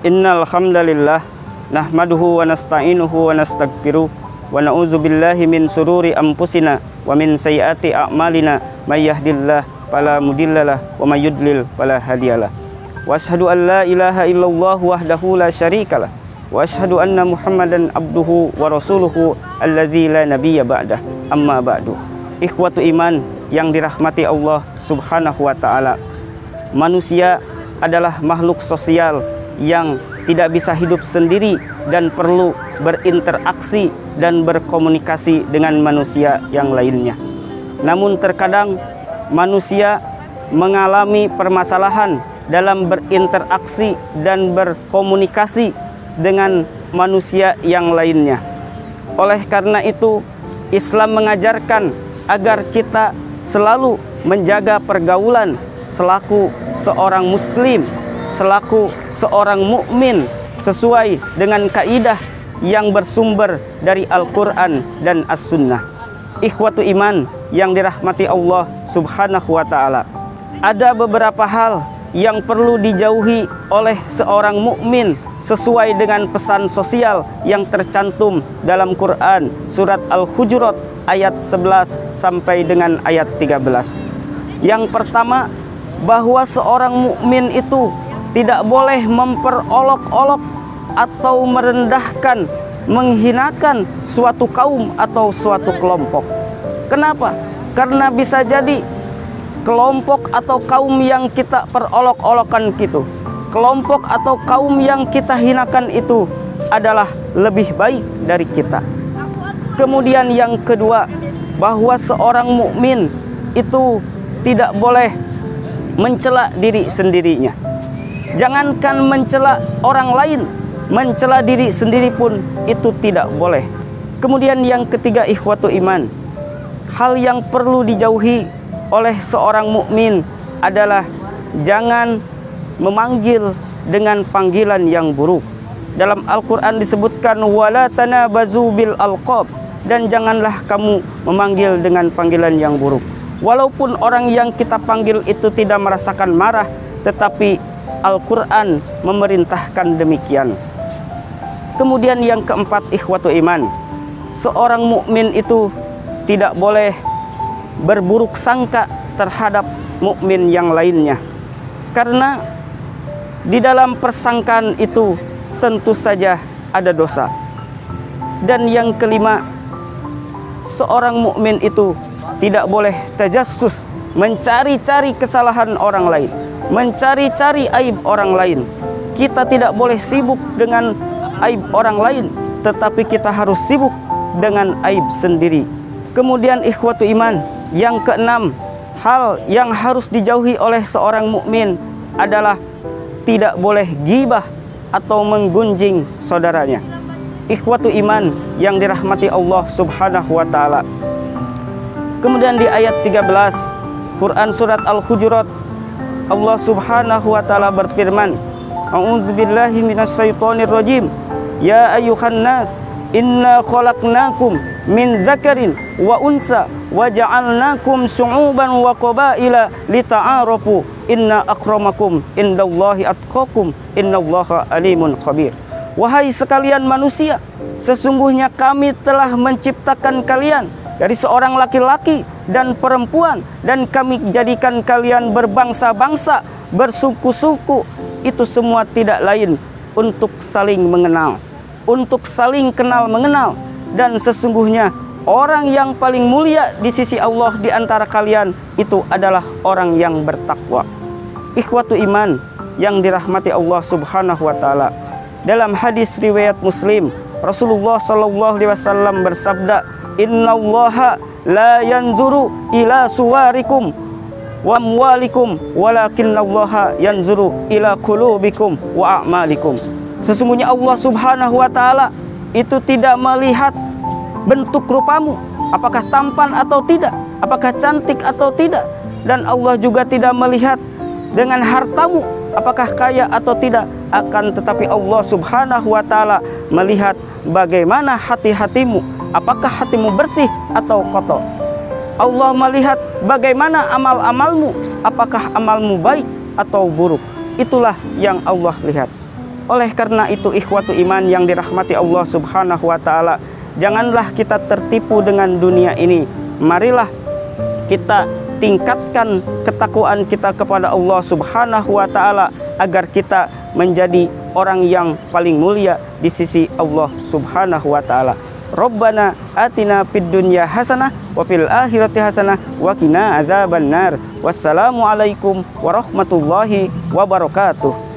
Innal hamdalillah nahmaduhu wa nasta'inuhu wa nastaghfiruh wa na'udzu billahi min sururi anfusina wa min sayyiati a'malina may yahdihillahu fala mudhillalah wa may yudlil fala hadiyalah. Wa asyhadu an la ilaha illallah wahdahu la syarikalah wa asyhadu anna Muhammadan abduhu wa rasuluhu allazi la nabiyya ba'dah. Amma ba'du. Ikhwatu iman yang dirahmati Allah Subhanahu wa taala. Manusia adalah makhluk sosial yang tidak bisa hidup sendiri dan perlu berinteraksi dan berkomunikasi dengan manusia yang lainnya. Namun terkadang manusia mengalami permasalahan dalam berinteraksi dan berkomunikasi dengan manusia yang lainnya. Oleh karena itu, Islam mengajarkan agar kita selalu menjaga pergaulan selaku seorang muslim, selaku seorang mukmin, sesuai dengan kaidah yang bersumber dari Al-Quran dan As-Sunnah. Ikhwatu iman yang dirahmati Allah Subhanahu wa ta'ala, ada beberapa hal yang perlu dijauhi oleh seorang mukmin sesuai dengan pesan sosial yang tercantum dalam Quran surat Al-Hujurat ayat 11 sampai dengan ayat 13. Yang pertama, bahwa seorang mukmin itu tidak boleh memperolok-olok atau merendahkan, menghinakan suatu kaum atau suatu kelompok. Kenapa? Karena bisa jadi kelompok atau kaum yang kita perolok-olokan gitu, kelompok atau kaum yang kita hinakan itu adalah lebih baik dari kita. Kemudian yang kedua, bahwa seorang mukmin itu tidak boleh mencela diri sendirinya. Jangankan mencela orang lain, mencela diri sendiri pun itu tidak boleh. Kemudian yang ketiga, ikhwatu iman, hal yang perlu dijauhi oleh seorang mukmin adalah jangan memanggil dengan panggilan yang buruk. Dalam Al-Quran disebutkan wala tanabazu bil alqab, dan janganlah kamu memanggil dengan panggilan yang buruk. Walaupun orang yang kita panggil itu tidak merasakan marah, tetapi Al-Quran memerintahkan demikian. Kemudian yang keempat, ikhwatu iman, seorang mukmin itu tidak boleh berburuk sangka terhadap mukmin yang lainnya, karena di dalam persangkaan itu tentu saja ada dosa. Dan yang kelima, seorang mukmin itu tidak boleh tajassus, mencari-cari kesalahan orang lain, mencari-cari aib orang lain. Kita tidak boleh sibuk dengan aib orang lain, tetapi kita harus sibuk dengan aib sendiri. Kemudian ikhwatu iman, yang keenam, hal yang harus dijauhi oleh seorang mukmin adalah tidak boleh ghibah atau menggunjing saudaranya. Ikhwatu iman yang dirahmati Allah Subhanahu wa ta'ala. Kemudian di ayat 13 Quran surat Al-Hujurat, Allah Subhanahu wa ta'ala berfirman, a'udzubillahi minasyaitonir rajim, ya ayyuhan nas inna khalaqnakum min dzakarin wa unsa wa ja'alnakum syu'uban wa qabaila lita'arafu inna akramakum indallahi atqakum innallaha alimun khabir. Wahai sekalian manusia, sesungguhnya kami telah menciptakan kalian dari seorang laki-laki dan perempuan, dan kami jadikan kalian berbangsa-bangsa, bersuku-suku. Itu semua tidak lain untuk saling mengenal, untuk saling kenal mengenal. Dan sesungguhnya orang yang paling mulia di sisi Allah di antara kalian itu adalah orang yang bertakwa. Ikhwatu iman yang dirahmati Allah Subhanahu wa ta'ala, dalam hadis riwayat Muslim, Rasulullah sallallahu alaihi wasallam bersabda, innallaha la yanzuru ila suwarikum wa amwalikum walakinallaha yanzuru ila qulubikum wa a'malikum. Sesungguhnya Allah Subhanahu wa ta'ala itu tidak melihat bentuk rupamu, apakah tampan atau tidak, apakah cantik atau tidak, dan Allah juga tidak melihat dengan hartamu, apakah kaya atau tidak, akan tetapi Allah Subhanahu wa ta'ala melihat bagaimana hati-hatimu, apakah hatimu bersih atau kotor. Allah melihat bagaimana amal-amalmu, apakah amalmu baik atau buruk. Itulah yang Allah lihat. Oleh karena itu ikhwatu iman yang dirahmati Allah Subhanahu wa taala, janganlah kita tertipu dengan dunia ini. Marilah kita tingkatkan ketakwaan kita kepada Allah Subhanahu wa taala agar kita menjadi orang yang paling mulia di sisi Allah Subhanahu wa taala. Rabbana atina fid dunya hasanah wa fil akhirati hasanah wa qina adzabannar. Wassalamualaikum warahmatullahi wabarakatuh.